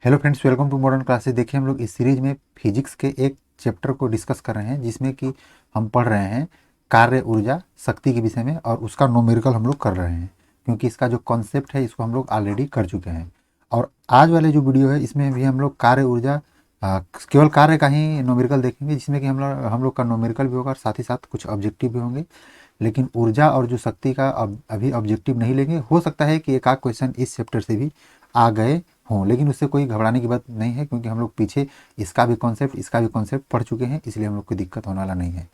Hello friends, welcome to modern classes. देखिए, हम लोग इस सीरीज में फिजिक्स के एक चैप्टर को डिस्कस कर रहे हैं जिसमें कि हम पढ़ रहे हैं कार्य ऊर्जा शक्ति के विषय में, और उसका न्यूमेरिकल हम लोग कर रहे हैं क्योंकि इसका जो कॉन्सेप्ट है इसको हम लोग ऑलरेडी कर चुके हैं। और आज वाले जो वीडियो है इसमें भी हम लोग कार्य ऊर्जा केवल कार्य का ही न्यूमेरिकल देखेंगे, जिसमें कि हम लोग का न्यूमेरिकल भी होगा और साथ ही साथ कुछ ऑब्जेक्टिव भी होंगे। लेकिन ऊर्जा और जो शक्ति का अभी ऑब्जेक्टिव नहीं लेंगे। हो सकता है कि एक आध क्वेश्चन इस चैप्टर से भी आ गए हों, लेकिन उससे कोई घबराने की बात नहीं है क्योंकि हम लोग पीछे इसका भी कॉन्सेप्ट पढ़ चुके हैं, इसलिए हम लोग को दिक्कत होने वाला नहीं है।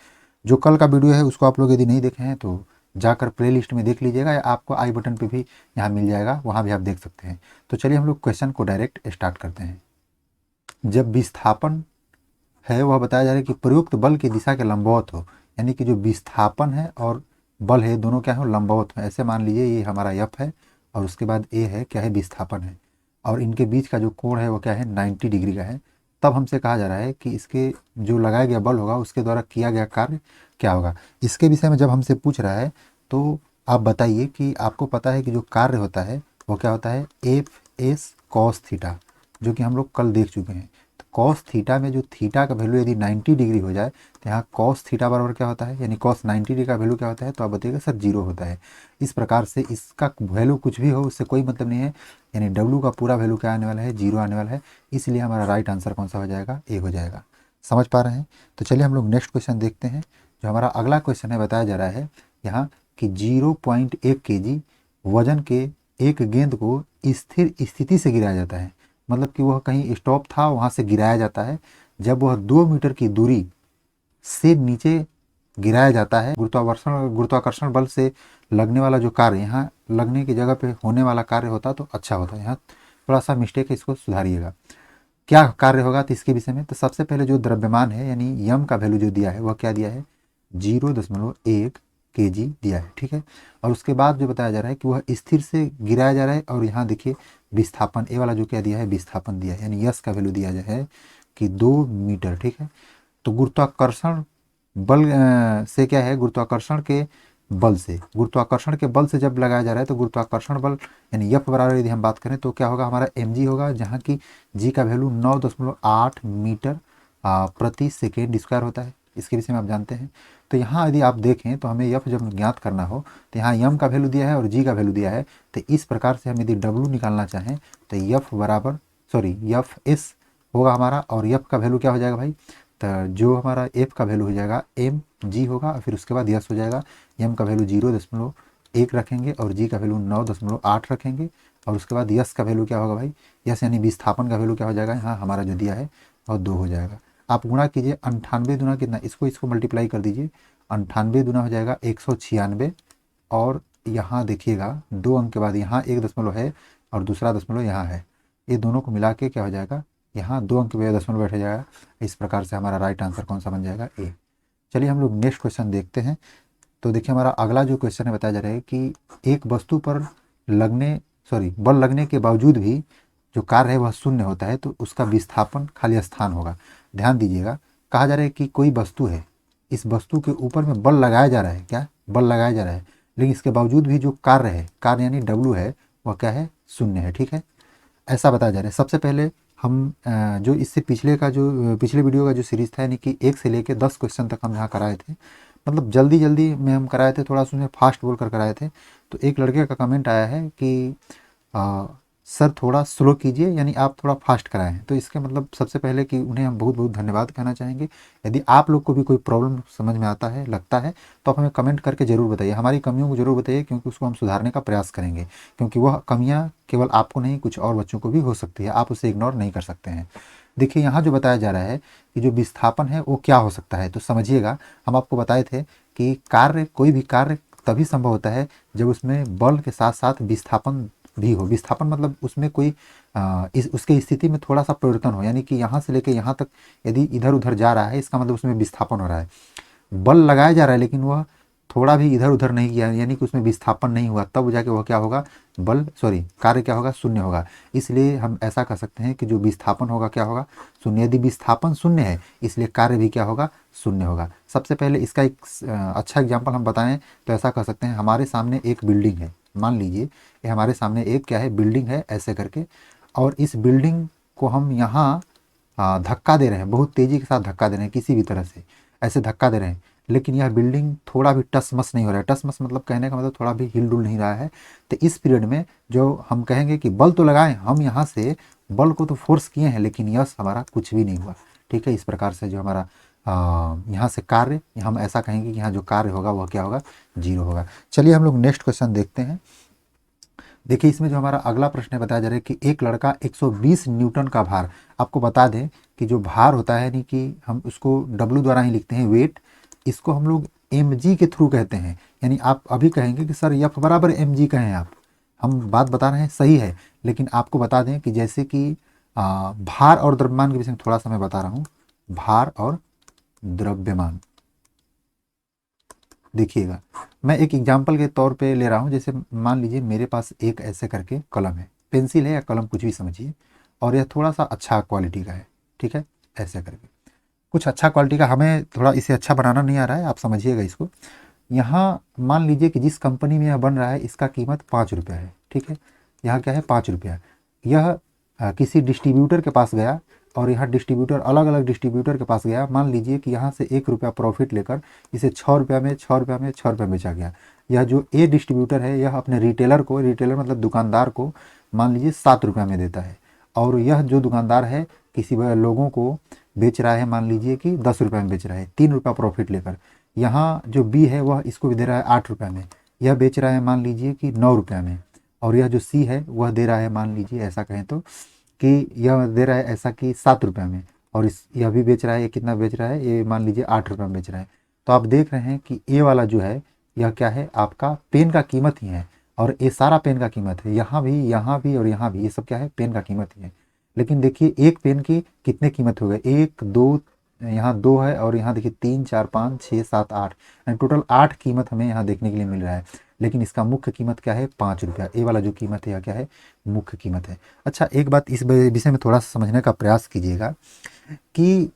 जो कल का वीडियो है उसको आप लोग यदि नहीं देखे हैं तो जाकर प्लेलिस्ट में देख लीजिएगा, या आपको आई बटन पे भी यहाँ मिल जाएगा, वहाँ भी आप देख सकते हैं। तो चलिए हम लोग क्वेश्चन को डायरेक्ट स्टार्ट करते हैं। जब विस्थापन है वह बताया जा रहा है कि प्रयुक्त बल की दिशा के लंबवत हो, यानी कि जो विस्थापन है और बल है दोनों क्या हो, लंबवत हो। ऐसे मान लीजिए ये हमारा एफ है और उसके बाद ए है, क्या है, विस्थापन है, और इनके बीच का जो कोण है वो क्या है, 90 डिग्री का है। तब हमसे कहा जा रहा है कि इसके जो लगाया गया बल होगा उसके द्वारा किया गया कार्य क्या होगा। इसके विषय में जब हमसे पूछ रहा है तो आप बताइए कि आपको पता है कि जो कार्य होता है वो क्या होता है, एफ एस कॉस थीटा, जो कि हम लोग कल देख चुके हैं। तो कॉस थीटा में जो थीटा का वैल्यू यदि 90 डिग्री हो जाए तो यहाँ कॉस थीटा बराबर क्या होता है, यानी कॉस 90 डिग्री का वैल्यू क्या होता है, तो आप बताइएगा सर जीरो होता है। इस प्रकार से इसका वैल्यू कुछ भी हो उससे कोई मतलब नहीं है, यानी डब्ल्यू का पूरा वैल्यू क्या आने वाला है, जीरो आने वाला है। इसलिए हमारा राइट आंसर कौन सा हो जाएगा, ए हो जाएगा। समझ पा रहे हैं? तो चलिए हम लोग नेक्स्ट क्वेश्चन देखते हैं। जो हमारा अगला क्वेश्चन है, बताया जा रहा है यहाँ कि 0.1 kg वजन के एक गेंद को स्थिर स्थिति से गिराया जाता है। मतलब कि वह कहीं स्टॉप था, वहाँ से गिराया जाता है। जब वह 2 मीटर की दूरी से नीचे गिराया जाता है, गुरुत्वाकर्षण बल से लगने वाला जो कार्य, यहाँ लगने की जगह पे होने वाला कार्य होता तो अच्छा होता है। यहाँ थोड़ा सा मिस्टेक है, इसको सुधारिएगा। क्या कार्य होगा तो इसके विषय में, तो सबसे पहले जो द्रव्यमान है यानी यम का वैल्यू जो दिया है वह क्या दिया है, 0.1 kg दिया है, ठीक है। और उसके बाद जो बताया जा रहा है कि वह स्थिर से गिराया जा रहा है, और यहाँ देखिए विस्थापन ए वाला जो क्या दिया है, विस्थापन दिया है, यानी यस का वैल्यू दिया है कि 2 मीटर, ठीक है। तो गुरुत्वाकर्षण बल से क्या है, गुरुत्वाकर्षण के बल से जब लगाया जा रहा है तो गुरुत्वाकर्षण बल यानी एफ बराबर यदि हम बात करें तो क्या होगा, हमारा एम जी होगा, जहाँ की जी का वैल्यू 9.8 मीटर प्रति सेकेंड स्क्वायर होता है। इसके विषय में आप जानते हैं। तो यहाँ यदि आप देखें तो हमें एफ जब ज्ञात करना हो तो यहाँ एम का वैल्यू दिया है और जी का वैल्यू दिया है। तो इस प्रकार से हम यदि डब्ल्यू निकालना चाहें तो एफ एस होगा हमारा, और एफ का वैल्यू क्या हो जाएगा भाई, तो जो हमारा एफ का वैल्यू हो जाएगा एम जी होगा, और फिर उसके बाद यस हो जाएगा। एम का वैल्यू 0.1 रखेंगे और जी का वैल्यू 9.8 रखेंगे, और उसके बाद यस का वैल्यू क्या होगा भाई, यस यानी विस्थापन का वैल्यू क्या हो जाएगा, यहाँ हमारा जो दिया है और 2 हो जाएगा। आप गुणा कीजिए, 98 दुना कितना, इसको मल्टीप्लाई कर दीजिए, 98 दुना हो जाएगा 196, और यहाँ देखिएगा 2 अंक के बाद यहाँ 1 दशमलव है और दूसरा दशमलव यहाँ है, ये दोनों को मिला के क्या हो जाएगा, यहाँ 2 अंक पे दशमलव बैठ जाएगा। इस प्रकार से हमारा राइट आंसर कौन सा बन जाएगा, ए। चलिए हम लोग नेक्स्ट क्वेश्चन देखते हैं। तो देखिए हमारा अगला जो क्वेश्चन है, बताया जा रहा है कि एक वस्तु पर बल लगने के बावजूद भी जो कार्य है वह शून्य होता है, तो उसका विस्थापन खाली स्थान होगा। ध्यान दीजिएगा, कहा जा रहा है कि कोई वस्तु है, इस वस्तु के ऊपर में बल लगाया जा रहा है, क्या बल लगाया जा रहा है, लेकिन इसके बावजूद भी जो कार्य है, कार्य यानी डब्ल्यू है, वह क्या है, शून्य है, ठीक है। ऐसा बताया जा रहा है। सबसे पहले हम जो इससे पिछले वीडियो का जो सीरीज था, यानी कि 1 से लेकर 10 क्वेश्चन तक हम यहाँ कराए थे, मतलब जल्दी जल्दी में हम कराए थे, थोड़ा सा उसमें फास्ट बोल कर कराए थे। तो एक लड़के का कमेंट आया है कि सर थोड़ा स्लो कीजिए, यानी आप थोड़ा फास्ट कराएं हैं। तो इसके मतलब सबसे पहले कि उन्हें हम बहुत बहुत धन्यवाद कहना चाहेंगे। यदि आप लोग को भी कोई प्रॉब्लम समझ में आता है, लगता है, तो आप हमें कमेंट करके ज़रूर बताइए, हमारी कमियों को ज़रूर बताइए, क्योंकि उसको हम सुधारने का प्रयास करेंगे। क्योंकि वह कमियाँ केवल आपको नहीं, कुछ और बच्चों को भी हो सकती है, आप उसे इग्नोर नहीं कर सकते हैं। देखिए यहाँ जो बताया जा रहा है कि जो विस्थापन है वो क्या हो सकता है, तो समझिएगा, हम आपको बताए थे कि कोई भी कार्य तभी संभव होता है जब उसमें बल के साथ साथ विस्थापन भी हो। विस्थापन मतलब उसमें कोई उसके स्थिति में थोड़ा सा परिवर्तन हो, यानी कि यहाँ से लेकर यहाँ तक यदि इधर उधर जा रहा है, इसका मतलब उसमें विस्थापन हो रहा है। बल लगाया जा रहा है लेकिन वह थोड़ा भी इधर उधर नहीं किया, यानी कि उसमें विस्थापन नहीं हुआ, तब जाके वह क्या होगा, कार्य क्या होगा, शून्य होगा। इसलिए हम ऐसा कह सकते हैं कि जो विस्थापन होगा क्या होगा, शून्य। यदि विस्थापन शून्य है इसलिए कार्य भी क्या होगा, शून्य होगा। सबसे पहले इसका एक अच्छा एग्जाम्पल हम बताएं तो ऐसा कह सकते हैं, हमारे सामने एक बिल्डिंग है, मान लीजिए ये हमारे सामने एक क्या है, बिल्डिंग है ऐसे करके, और इस बिल्डिंग को हम यहाँ धक्का दे रहे हैं, बहुत तेज़ी के साथ धक्का दे रहे हैं, किसी भी तरह से ऐसे धक्का दे रहे हैं, लेकिन यह बिल्डिंग थोड़ा भी टस मस नहीं हो रहा है। टस मस मतलब कहने का मतलब थोड़ा भी हिल डुल नहीं रहा है। तो इस पीरियड में जो हम कहेंगे कि बल तो लगाएं, हम यहाँ से बल को तो फोर्स किए हैं, लेकिन यह हमारा कुछ भी नहीं हुआ। ठीक है, इस प्रकार से जो हमारा यहाँ से कार्य, हम ऐसा कहेंगे कि यहाँ जो कार्य होगा वह क्या होगा, 0 होगा। चलिए हम लोग नेक्स्ट क्वेश्चन देखते हैं। देखिए इसमें जो हमारा अगला प्रश्न है बताया जा रहा है कि एक लड़का 120 न्यूटन का भार, आपको बता दें कि जो भार होता है यानी कि हम उसको W द्वारा ही लिखते हैं, वेट, इसको हम लोग mg के थ्रू कहते हैं। यानी आप अभी कहेंगे कि सर F बराबर mg कहें आप, हम बात बता रहे हैं सही है, लेकिन आपको बता दें कि जैसे कि भार और द्रव्यमान के विषय में थोड़ा सा मैं बता रहा हूँ। भार और द्रव्यमान, देखिएगा मैं एक एग्जाम्पल के तौर पे ले रहा हूँ। जैसे मान लीजिए मेरे पास एक ऐसे करके कलम है, पेंसिल है या कलम कुछ भी समझिए, और यह थोड़ा सा अच्छा क्वालिटी का है। ठीक है, ऐसे करके कुछ अच्छा क्वालिटी का, हमें थोड़ा इसे अच्छा बनाना नहीं आ रहा है, आप समझिएगा इसको। यहाँ मान लीजिए कि जिस कंपनी में यह बन रहा है इसका कीमत 5 रुपया है। ठीक है, यहाँ क्या है, 5 रुपया। यह किसी डिस्ट्रीब्यूटर के पास गया और यहाँ डिस्ट्रीब्यूटर अलग अलग डिस्ट्रीब्यूटर के पास गया। मान लीजिए कि यहाँ से 1 रुपया प्रॉफिट लेकर इसे 6 रुपया में 6 रुपया में 6 रुपया बेचा गया। यह जो ए डिस्ट्रीब्यूटर है यह अपने रिटेलर को, रिटेलर मतलब दुकानदार को, मान लीजिए 7 रुपया में देता है, और यह जो दुकानदार है किसी लोगों को बेच रहा है, मान लीजिए कि 10 रुपये में बेच रहा है, 3 रुपया प्रॉफिट लेकर। यहाँ जो बी है वह इसको भी दे रहा है 8 रुपये में, यह बेच रहा है मान लीजिए कि 9 रुपये में, और यह जो सी है वह दे रहा है मान लीजिए ऐसा कहें तो कि यह दे रहा है ऐसा कि 7 रुपये में, और इस यह भी बेच रहा है, ये कितना बेच रहा है, ये मान लीजिए 8 रुपये में बेच रहा है। तो आप देख रहे हैं कि ए वाला जो है यह क्या है, आपका पेन का कीमत ही है, और ये सारा पेन का कीमत है, यहाँ भी और यहाँ भी, ये सब क्या है, पेन का कीमत ही है। लेकिन देखिए एक पेन की कितने कीमत हो गए, 1 2, यहाँ 2 है, और यहाँ देखिए 3 4 5 6 7 8, टोटल 8 कीमत हमें यहाँ देखने के लिए मिल रहा है। लेकिन इसका मुख्य कीमत क्या है, 5 रुपया। ए वाला जो कीमत है यह क्या है, मुख्य कीमत है। अच्छा एक बात इस विषय में थोड़ा सा समझने का प्रयास कीजिएगा कि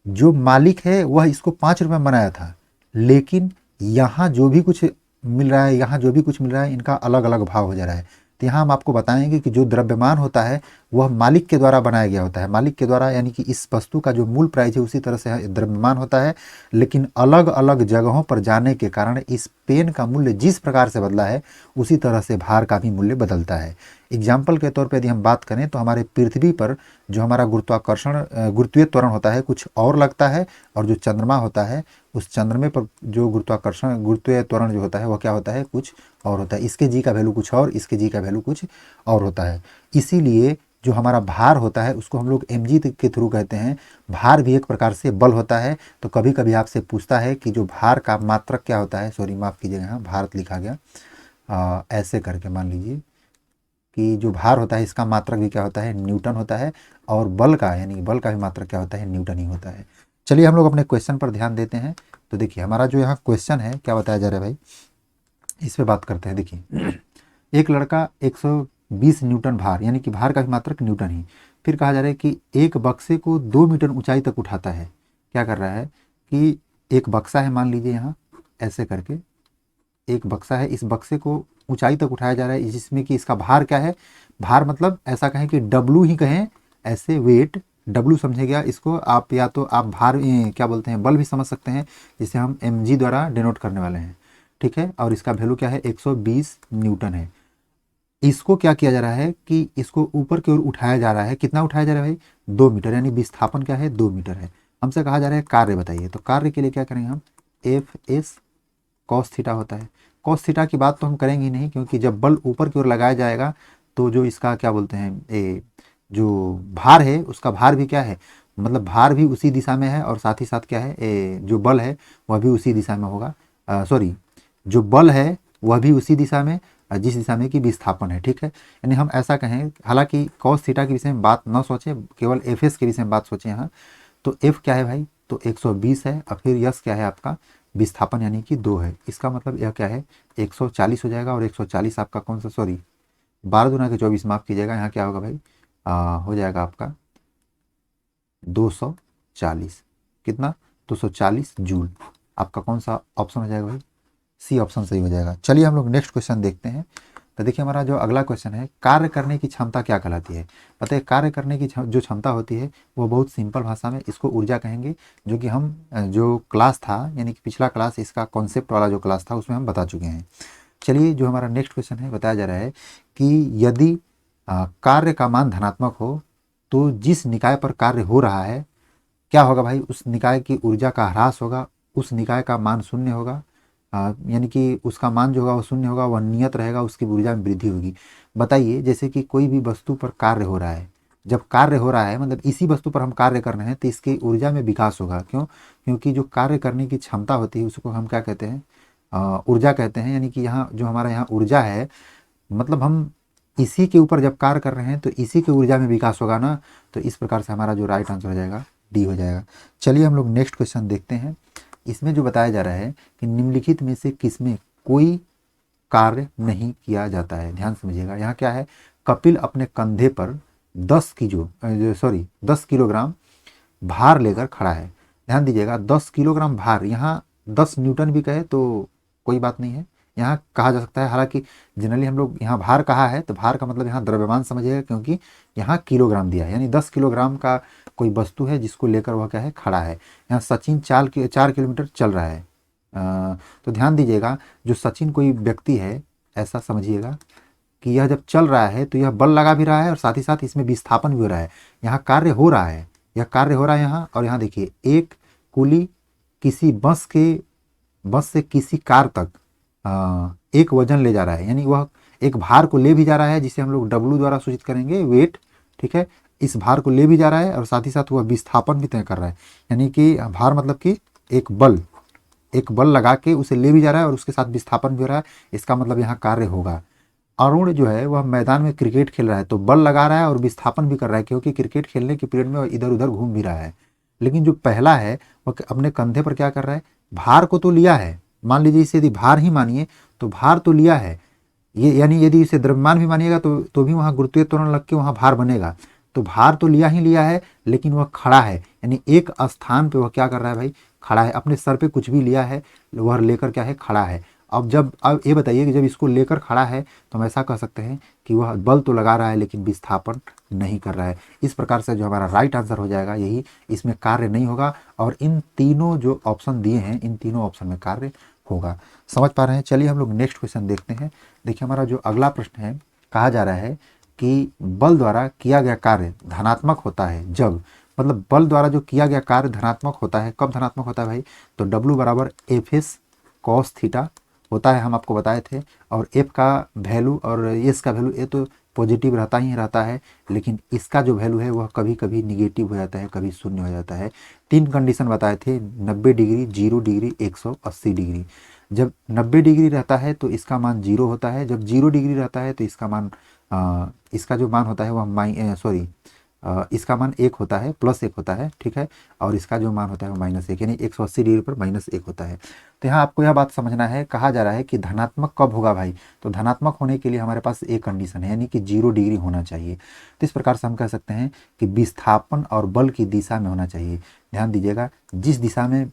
जो मालिक है वह इसको 5 रुपये में बनाया था, लेकिन यहाँ जो भी कुछ मिल रहा है, यहाँ जो भी कुछ मिल रहा है, इनका अलग अलग भाव हो जा रहा है। तो यहाँ हम आपको बताएंगे कि जो द्रव्यमान होता है वह मालिक के द्वारा बनाया गया होता है, मालिक के द्वारा, यानी कि इस वस्तु का जो मूल प्राइस है उसी तरह से द्रव्यमान होता है, लेकिन अलग अलग जगहों पर जाने के कारण इस पेन का मूल्य जिस प्रकार से बदला है उसी तरह से भार का भी मूल्य बदलता है। एग्जाम्पल के तौर पर यदि हम बात करें तो हमारे पृथ्वी पर जो हमारा गुरुत्वाकर्षण गुरुत्वीय त्वरण होता है कुछ और लगता है, और जो चंद्रमा होता है उस चंद्रमा पर जो गुरुत्वाकर्षण गुरुत्वीय त्वरण जो होता है वह क्या होता है, कुछ और होता है। इसके जी का वैल्यू कुछ और, इसके जी का वैल्यू कुछ और होता है। इसीलिए जो हमारा भार होता है उसको हम लोग mg के थ्रू कहते हैं। भार भी एक प्रकार से बल होता है। तो कभी कभी आपसे पूछता है कि जो भार का मात्रक क्या होता है, सॉरी माफ़ कीजिएगा, यहाँ भारत लिखा गया, ऐसे करके मान लीजिए कि जो भार होता है इसका मात्रक भी क्या होता है, न्यूटन होता है, और बल का यानी बल का भी मात्रक क्या होता है, न्यूटन ही होता है। चलिए हम लोग अपने क्वेश्चन पर ध्यान देते हैं। तो देखिए हमारा जो यहाँ क्वेश्चन है क्या बताया जा रहा है भाई, इस पे बात करते हैं। देखिए एक लड़का 120 न्यूटन भार, यानी कि भार का भी मात्रक न्यूटन ही, फिर कहा जा रहा है कि एक बक्से को 2 मीटर ऊंचाई तक उठाता है। क्या कर रहा है कि एक बक्सा है, मान लीजिए यहाँ ऐसे करके एक बक्सा है, इस बक्से को ऊंचाई तक उठाया जा रहा है, जिसमें कि इसका भार क्या है, भार मतलब ऐसा कहें कि डब्लू ही कहें, ऐसे वेट डब्लू समझेगा इसको आप, या तो आप भार क्या बोलते हैं बल भी समझ सकते हैं, जिसे हम mg द्वारा डिनोट करने वाले हैं। ठीक है, और इसका वैल्यू क्या है, 120 न्यूटन है। इसको क्या किया जा रहा है कि इसको ऊपर की ओर उठाया जा रहा है। कितना उठाया जा रहा है भाई, 2 मीटर, यानी विस्थापन क्या है, 2 मीटर है। हमसे कहा जा रहा है कार्य बताइए। तो कार्य के लिए क्या करेंगे हम, एफ एस कॉस थीटा होता है। कॉस थीटा की बात तो हम करेंगे ही नहीं, क्योंकि जब बल ऊपर की ओर लगाया जाएगा तो जो इसका क्या बोलते हैं जो भार है उसका भार भी क्या है, मतलब भार भी उसी दिशा में है, और साथ ही साथ क्या है जो बल है वह भी उसी दिशा में होगा, सॉरी जो बल है वह भी उसी दिशा में, जिस दिशा में कि विस्थापन है। ठीक है, यानी हम ऐसा कहें, हालांकि कॉस थीटा के विषय में बात न सोचें, केवल एफ एस के विषय में बात सोचें यहाँ। तो एफ क्या है भाई, तो 120 है, और फिर यस क्या है आपका विस्थापन यानी कि 2 है। इसका मतलब यह क्या है, 140 हो जाएगा, और 140 आपका कौन सा, सॉरी 12 दूना के 24 माफ़ कीजिएगा, यहाँ क्या होगा भाई, हो जाएगा आपका 240, कितना 240 जूल। आपका कौन सा ऑप्शन हो जाएगा भाई, सी ऑप्शन सही हो जाएगा। चलिए हम लोग नेक्स्ट क्वेश्चन देखते हैं। तो देखिए हमारा जो अगला क्वेश्चन है, कार्य करने की क्षमता क्या कहलाती है। बताइए कार्य करने की जो क्षमता होती है वो बहुत सिंपल भाषा में इसको ऊर्जा कहेंगे, जो कि हम जो क्लास था यानी कि पिछला क्लास इसका कॉन्सेप्ट वाला जो क्लास था उसमें हम बता चुके हैं। चलिए जो हमारा नेक्स्ट क्वेश्चन है बताया जा रहा है कि यदि कार्य का मान धनात्मक हो तो जिस निकाय पर कार्य हो रहा है क्या होगा भाई, उस निकाय की ऊर्जा का ह्रास होगा, उस निकाय का मान शून्य होगा, यानी कि उसका मान जो होगा वो शून्य होगा, वह नियत रहेगा, उसकी ऊर्जा में वृद्धि होगी। बताइए जैसे कि कोई भी वस्तु पर कार्य हो रहा है, जब कार्य हो रहा है मतलब इसी वस्तु पर हम कार्य कर रहे हैं तो इसकी ऊर्जा में विकास होगा। क्यों? क्योंकि जो कार्य करने की क्षमता होती है उसको हम क्या कहते हैं, ऊर्जा कहते हैं। यानी कि यहाँ जो हमारा यहाँ ऊर्जा है मतलब हम इसी के ऊपर जब कार्य कर रहे हैं तो इसी की ऊर्जा में विकास होगा ना, तो इस प्रकार से हमारा जो राइट आंसर हो जाएगा डी हो जाएगा। चलिए हम लोग नेक्स्ट क्वेश्चन देखते हैं। इसमें जो बताया जा रहा है कि निम्नलिखित में से किसमें कोई कार्य नहीं किया जाता है। ध्यान समझिएगा, यहाँ क्या है, कपिल अपने कंधे पर 10 किलोग्राम भार लेकर खड़ा है। ध्यान दीजिएगा 10 किलोग्राम भार, यहाँ 10 न्यूटन भी कहे तो कोई बात नहीं है, यहाँ कहा जा सकता है। हालांकि जनरली हम लोग यहाँ भार कहा है तो भार का मतलब यहाँ द्रव्यमान समझिएगा, क्योंकि यहाँ किलोग्राम दिया है, यानी 10 किलोग्राम का कोई वस्तु है जिसको लेकर वह क्या है, खड़ा है। यहाँ सचिन 4 किलोमीटर चल रहा है। तो ध्यान दीजिएगा जो सचिन कोई व्यक्ति है ऐसा समझिएगा कि यह जब चल रहा है तो यह बल लगा भी रहा है और साथ ही साथ इसमें विस्थापन भी हो रहा है। यहाँ कार्य हो रहा है, यह कार्य हो रहा है यहाँ। और यहाँ देखिए एक कुली किसी बस से किसी कार तक एक वजन ले जा रहा है, यानी वह एक भार को ले भी जा रहा है जिसे हम लोग W द्वारा सूचित करेंगे, वेट। ठीक है, इस भार को ले भी जा रहा है और साथ ही साथ वह विस्थापन भी तय कर रहा है। यानी कि भार मतलब कि एक बल लगा के उसे ले भी जा रहा है और उसके साथ विस्थापन भी हो रहा है, इसका मतलब यहाँ कार्य होगा। अरुण जो है वह मैदान में क्रिकेट खेल रहा है, तो बल लगा रहा है और विस्थापन भी कर रहा है, क्योंकि क्रिकेट खेलने के पीरियड में वह इधर उधर घूम भी रहा है। लेकिन जो पहला है वह अपने कंधे पर क्या कर रहा है, भार को तो लिया है। मान लीजिए इसे यदि भार ही मानिए तो भार तो लिया है, ये यानी यदि इसे द्रव्यमान भी मानिएगा तो भी वहाँ गुरुत्वीय त्वरण लग के वहाँ भार बनेगा। तो भार तो लिया ही लिया है, लेकिन वह खड़ा है, यानी एक स्थान पे वह क्या कर रहा है भाई, खड़ा है। अपने सर पे कुछ भी लिया है, वह लेकर क्या है, खड़ा है। अब ये बताइए कि जब इसको लेकर खड़ा है तो हम ऐसा कह सकते हैं कि वह बल तो लगा रहा है लेकिन विस्थापन नहीं कर रहा है। इस प्रकार से जो हमारा राइट आंसर हो जाएगा यही, इसमें कार्य नहीं होगा। और इन तीनों जो ऑप्शन दिए हैं इन तीनों ऑप्शन में कार्य होगा। समझ पा रहे हैं? चलिए हम लोग नेक्स्ट क्वेश्चन देखते हैं। देखिए हमारा जो अगला प्रश्न है, कहा जा रहा है कि बल द्वारा किया गया कार्य धनात्मक होता है जब, मतलब बल द्वारा जो किया गया कार्य धनात्मक होता है, कब धनात्मक होता है भाई, तो W बराबर एफ कॉस थीटा होता है, हम आपको बताए थे। और एफ का वैल्यू और एस का वैल्यू ये तो पॉजिटिव रहता ही रहता है, लेकिन इसका जो वैल्यू है वह कभी कभी निगेटिव हो जाता है, कभी शून्य हो जाता है। 3 कंडीशन बताए थे, 90 डिग्री, 0 डिग्री, 180 डिग्री। जब 90 डिग्री रहता है तो इसका मान 0 होता है, जब 0 डिग्री रहता है तो इसका जो मान होता है वह इसका मान 1 होता है, +1 होता है। ठीक है, और इसका जो मान होता है वो -1, यानी 180 डिग्री पर -1 होता है। तो यहाँ आपको यह बात समझना है, कहा जा रहा है कि धनात्मक कब होगा भाई, तो धनात्मक होने के लिए हमारे पास एक कंडीशन है, यानी कि 0 डिग्री होना चाहिए। तो इस प्रकार से हम कह सकते हैं कि विस्थापन और बल की दिशा में होना चाहिए। ध्यान दीजिएगा, जिस दिशा में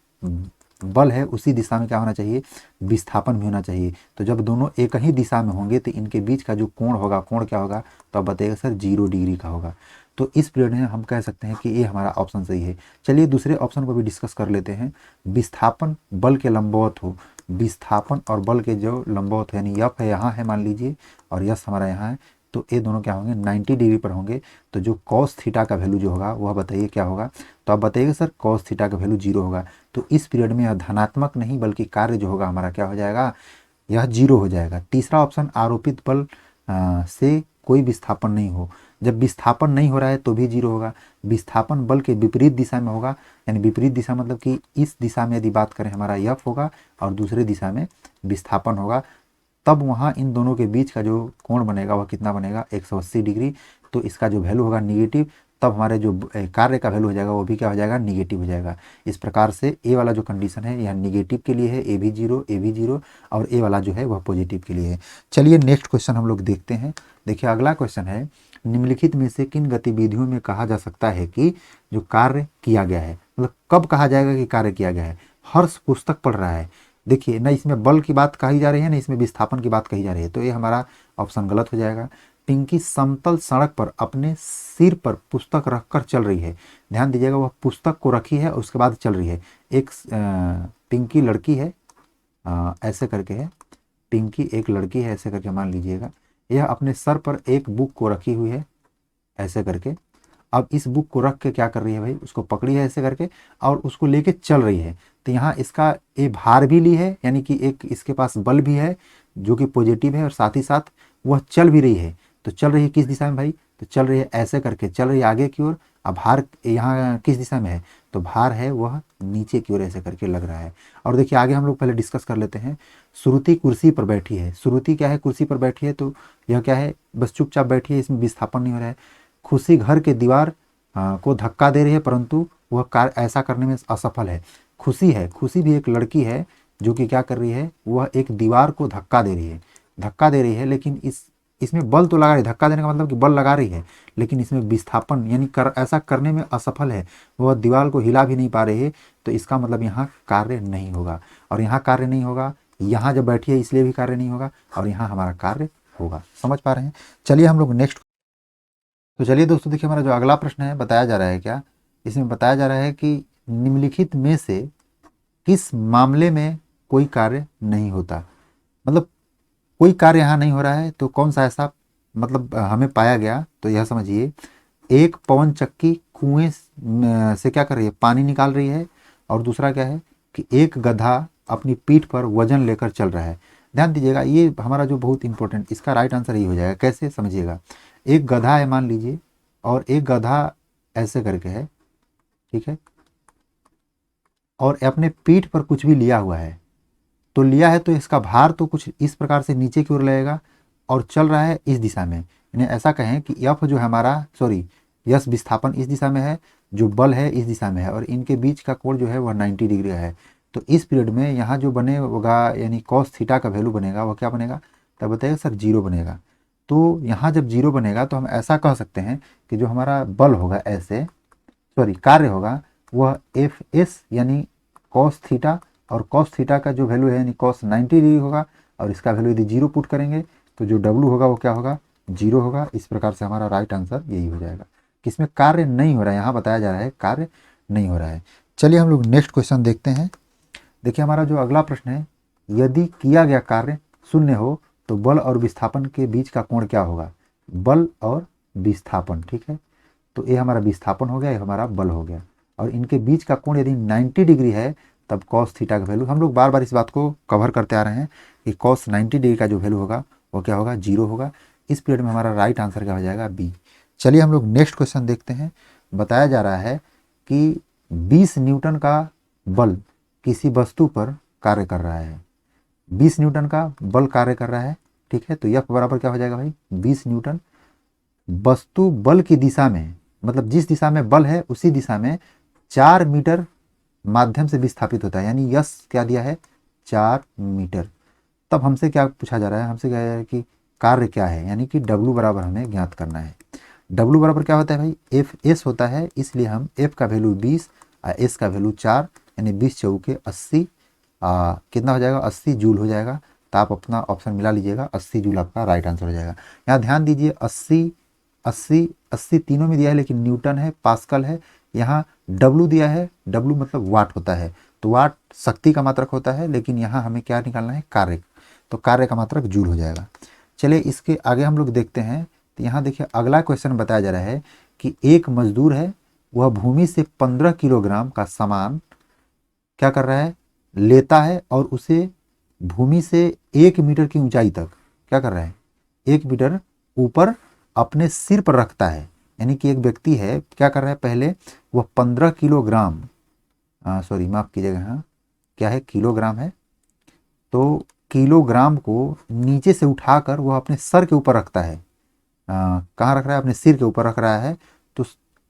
बल है उसी दिशा में क्या होना चाहिए, विस्थापन भी होना चाहिए। तो जब दोनों एक ही दिशा में होंगे तो इनके बीच का जो कोण होगा, कोण क्या होगा, तो आप बताइएगा सर 0 डिग्री का होगा। तो इस पीरियड में हम कह सकते हैं कि ये हमारा ऑप्शन सही है। चलिए दूसरे ऑप्शन को भी डिस्कस कर लेते हैं। विस्थापन बल के लंबवत हो, विस्थापन और बल के जो लंबवत है, यानी एफ है यहाँ है मान लीजिए और यस हमारा यहाँ है, तो ये दोनों क्या होंगे, 90 डिग्री पर होंगे। तो जो कॉस थीटा का वैल्यू जो होगा वह बताइए क्या होगा, तो आप बताइएगा सर कॉस थीटा का वैल्यू 0 होगा। तो इस पीरियड में यह धनात्मक नहीं बल्कि कार्य जो होगा हमारा क्या हो जाएगा, यह 0 हो जाएगा। तीसरा ऑप्शन, आरोपित बल से कोई विस्थापन नहीं हो, जब विस्थापन नहीं हो रहा है तो भी 0 होगा। विस्थापन बल के विपरीत दिशा में होगा, यानी विपरीत दिशा मतलब कि इस दिशा में यदि बात करें हमारा एफ होगा और दूसरे दिशा में विस्थापन होगा, तब वहाँ इन दोनों के बीच का जो कोण बनेगा वह कितना बनेगा, 180 डिग्री। तो इसका जो वैल्यू होगा निगेटिव, तब हमारे जो कार्य का वैल्यू हो जाएगा वो भी क्या हो जाएगा, निगेटिव हो जाएगा। इस प्रकार से ए वाला जो कंडीशन है यह निगेटिव के लिए है, ए भी 0 और ए वाला जो है वह पॉजिटिव के लिए है। चलिए नेक्स्ट क्वेश्चन हम लोग देखते हैं। देखिए अगला क्वेश्चन है, निम्नलिखित में से किन गतिविधियों में कहा जा सकता है कि जो कार्य किया गया है, मतलब कब कहा जाएगा कि कार्य किया गया है। हर्ष पुस्तक पढ़ रहा है, देखिए न इसमें बल की बात कही जा रही है न इसमें विस्थापन की बात कही जा रही है, तो ये हमारा ऑप्शन गलत हो जाएगा। पिंकी समतल सड़क पर अपने सिर पर पुस्तक रखकर चल रही है। ध्यान दीजिएगा, वह पुस्तक को रखी है उसके बाद चल रही है। एक पिंकी लड़की है, ऐसे करके है, पिंकी एक लड़की है ऐसे करके मान लीजिएगा। यह अपने सर पर एक बुक को रखी हुई है ऐसे करके। अब इस बुक को रख के क्या कर रही है भाई, उसको पकड़ी है ऐसे करके और उसको लेके चल रही है। तो यहाँ इसका ये भार भी ली है, यानी कि एक इसके पास बल भी है जो कि पॉजिटिव है, और साथ ही साथ वह चल भी रही है। तो चल रही है किस दिशा में भाई, तो चल रही है ऐसे करके, चल रही है आगे की ओर। अब भार यहाँ किस दिशा में है, तो भार है वह नीचे की ओर ऐसे करके लग रहा है। और देखिए आगे हम लोग पहले डिस्कस कर लेते हैं। श्रुति कुर्सी पर बैठी है। श्रुति क्या है, कुर्सी पर बैठी है, तो यह क्या है, बस चुपचाप बैठी है, इसमें विस्थापन नहीं हो रहा है। खुशी घर के दीवार को धक्का दे रही है, परंतु वह ऐसा करने में असफल है। खुशी है, खुशी भी एक लड़की है जो कि क्या कर रही है, वह एक दीवार को धक्का दे रही है, धक्का दे रही है, लेकिन इसमें बल तो लगा रही है। धक्का देने का मतलब कि बल लगा रही है, लेकिन इसमें विस्थापन यानी ऐसा करने में असफल है, वह दीवार को हिला भी नहीं पा रही है। तो इसका मतलब यहाँ कार्य नहीं होगा, और यहाँ कार्य नहीं होगा, यहाँ जब बैठी है इसलिए भी कार्य नहीं होगा, और यहाँ हमारा कार्य होगा। समझ पा रहे हैं? चलिए हम लोग नेक्स्ट। तो चलिए दोस्तों देखिए, हमारा जो अगला प्रश्न है बताया जा रहा है क्या, इसमें बताया जा रहा है कि निम्नलिखित में से किस मामले में कोई कार्य नहीं होता। मतलब कोई कार्य यहाँ नहीं हो रहा है, तो कौन सा ऐसा मतलब हमें पाया गया, तो यह समझिए एक पवन चक्की कुएं से क्या कर रही है, पानी निकाल रही है। और दूसरा क्या है कि एक गधा अपनी पीठ पर वजन लेकर चल रहा है। ध्यान दीजिएगा, ये हमारा जो बहुत इंपॉर्टेंट, इसका राइट आंसर ये हो जाएगा। कैसे समझिएगा, एक गधा है मान लीजिए, और एक गधा ऐसे करके है, ठीक है, और अपने पीठ पर कुछ भी लिया हुआ है। तो लिया है तो इसका भार तो कुछ इस प्रकार से नीचे की ओर लगेगा, और चल रहा है इस दिशा में। यानी ऐसा कहें कि एफ जो है हमारा, सॉरी यस विस्थापन इस दिशा में है, जो बल है इस दिशा में है, और इनके बीच का कोण जो है वह 90 डिग्री है। तो इस पीरियड में यहाँ जो बनेगा यानी कॉस थीटा का वैल्यू बनेगा, वह क्या बनेगा, तब बताइएगा सर 0 बनेगा। तो यहाँ जब 0 बनेगा तो हम ऐसा कह सकते हैं कि जो हमारा बल होगा ऐसे, सॉरी कार्य होगा, वह एफ एस यानी कॉस थीटा, और कॉस थीटा का जो वैल्यू है यानी कॉस 90 डिग्री होगा, और इसका वैल्यू यदि 0 पुट करेंगे तो जो डब्लू होगा वो क्या होगा, 0 होगा। इस प्रकार से हमारा राइट आंसर यही हो जाएगा कि इसमें कार्य नहीं हो रहा है, यहाँ बताया जा रहा है कार्य नहीं हो रहा है। चलिए हम लोग नेक्स्ट क्वेश्चन देखते हैं। देखिए हमारा जो अगला प्रश्न है, यदि किया गया कार्य शून्य हो तो बल और विस्थापन के बीच का कोण क्या होगा। बल और विस्थापन, ठीक है, तो ये हमारा विस्थापन हो गया, ये हमारा बल हो गया, और इनके बीच का कोण यदि 90 डिग्री है तब कॉस थीटा का वैल्यू, हम लोग बार बार इस बात को कवर करते आ रहे हैं कि कॉस 90 डिग्री का जो वैल्यू होगा वो क्या होगा, 0 होगा। इस पीरियड में हमारा राइट आंसर क्या हो जाएगा, बी। चलिए हम लोग नेक्स्ट क्वेश्चन देखते हैं। बताया जा रहा है कि 20 न्यूटन का बल किसी वस्तु पर कार्य कर रहा है। 20 न्यूटन का बल कार्य कर रहा है, ठीक है, तो यह बराबर क्या हो जाएगा भाई, 20 न्यूटन। वस्तु बल की दिशा में, मतलब जिस दिशा में बल है उसी दिशा में 4 मीटर माध्यम से विस्थापित होता है, यानी यस क्या दिया है, 4 मीटर। तब हमसे क्या पूछा जा रहा है, हमसे क्या है कि कार्य क्या है, यानी कि डब्लू बराबर हमें ज्ञात करना है। डब्लू बराबर क्या होता है भाई, एफ एस होता है, इसलिए हम एफ का वैल्यू 20 और एस का वैल्यू 4, यानी 20 चौके 80, कितना हो जाएगा, 80 जूल हो जाएगा। तो आप अपना ऑप्शन मिला लीजिएगा, 80 जूल आपका राइट आंसर हो जाएगा। यहाँ ध्यान दीजिए 80 80 80 तीनों में दिया है, लेकिन न्यूटन है, पास्कल है। यहाँ डब्लू दिया है, डब्लू मतलब वाट होता है, तो वाट शक्ति का मात्रक होता है, लेकिन यहाँ हमें क्या निकालना है, कार्य, तो कार्य का मात्रक जूल हो जाएगा। चलिए इसके आगे हम लोग देखते हैं। तो यहाँ देखिए अगला क्वेश्चन बताया जा रहा है कि एक मजदूर है, वह भूमि से 15 किलोग्राम का सामान क्या कर रहा है, लेता है, और उसे भूमि से 1 मीटर की ऊंचाई तक क्या कर रहा है, 1 मीटर ऊपर अपने सिर पर रखता है। यानी कि एक व्यक्ति है, क्या कर रहा है, पहले वह 15 किलोग्राम, सॉरी माफ कीजिएगा, हाँ क्या है, किलोग्राम है, तो किलोग्राम को नीचे से उठाकर वह अपने सर के ऊपर रखता है। कहाँ रख रहा है, अपने सिर के ऊपर रख रहा है। तो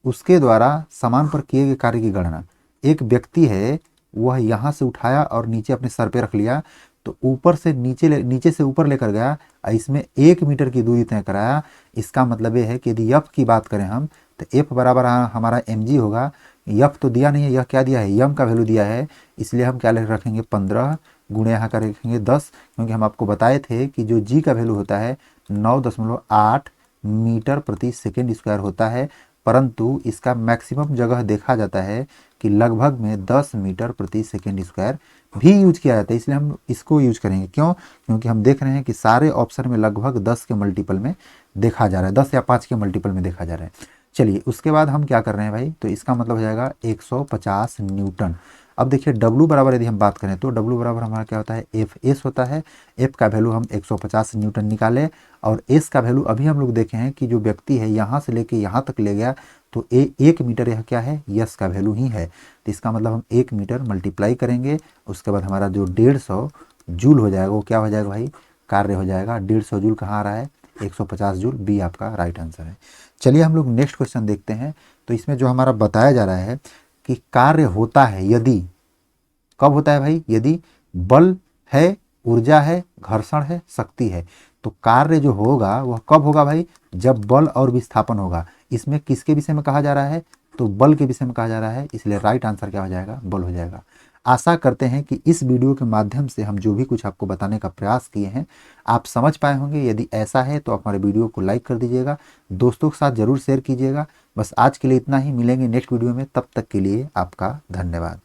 उसके द्वारा सामान पर किए गए कार्य की गणना, एक व्यक्ति है वह यहाँ से उठाया और नीचे अपने सर पे रख लिया, तो ऊपर से नीचे से ऊपर लेकर गया, इसमें 1 मीटर की दूरी तय कराया। इसका मतलब ये है कि यदि एफ की बात करें हम, तो एफ बराबर हमारा mg होगा। एफ तो दिया नहीं है, यह क्या दिया है, यम का वैल्यू दिया है, इसलिए हम क्या रखेंगे 15, गुणे यहाँ करेंगे 10, क्योंकि हम आपको बताए थे कि जो जी का वैल्यू होता है 9.8 मीटर प्रति सेकेंड स्क्वायर होता है, परंतु इसका मैक्सिमम जगह देखा जाता है कि लगभग में 10 मीटर प्रति सेकेंड स्क्वायर भी यूज किया जाता है, इसलिए हम इसको यूज करेंगे। क्यों? क्योंकि हम देख रहे हैं कि सारे ऑप्शन में लगभग 10 के मल्टीपल में देखा जा रहा है, 10 या 5 के मल्टीपल में देखा जा रहा है। चलिए उसके बाद हम क्या कर रहे हैं भाई, तो इसका मतलब हो जाएगा 150 न्यूटन। अब देखिए W बराबर यदि हम बात करें तो W बराबर हमारा क्या होता है, एफ एस होता है। एफ का वैल्यू हम 150 न्यूटन निकाले और एस का वैल्यू अभी हम लोग देखे हैं कि जो व्यक्ति है यहाँ से लेके यहाँ तक ले गया, तो 1 मीटर यह क्या है, यस का वैल्यू ही है। तो इसका मतलब हम 1 मीटर मल्टीप्लाई करेंगे, उसके बाद हमारा जो 150 जूल हो जाएगा वो क्या हो जाएगा भाई, कार्य हो जाएगा। 150 जूल कहाँ आ रहा है, 150 जूल, बी आपका राइट आंसर है। चलिए हम लोग नेक्स्ट क्वेश्चन देखते हैं। तो इसमें जो हमारा बताया जा रहा है कि कार्य होता है यदि, कब होता है भाई, यदि बल है, ऊर्जा है, घर्षण है, शक्ति है। तो कार्य जो होगा वह कब होगा भाई, जब बल और विस्थापन होगा। इसमें किसके विषय में कहा जा रहा है, तो बल के विषय में कहा जा रहा है, इसलिए राइट आंसर क्या हो जाएगा, बल हो जाएगा। आशा करते हैं कि इस वीडियो के माध्यम से हम जो भी कुछ आपको बताने का प्रयास किए हैं आप समझ पाए होंगे। यदि ऐसा है तो आप हमारे वीडियो को लाइक कर दीजिएगा, दोस्तों के साथ जरूर शेयर कीजिएगा। बस आज के लिए इतना ही, मिलेंगे नेक्स्ट वीडियो में, तब तक के लिए आपका धन्यवाद।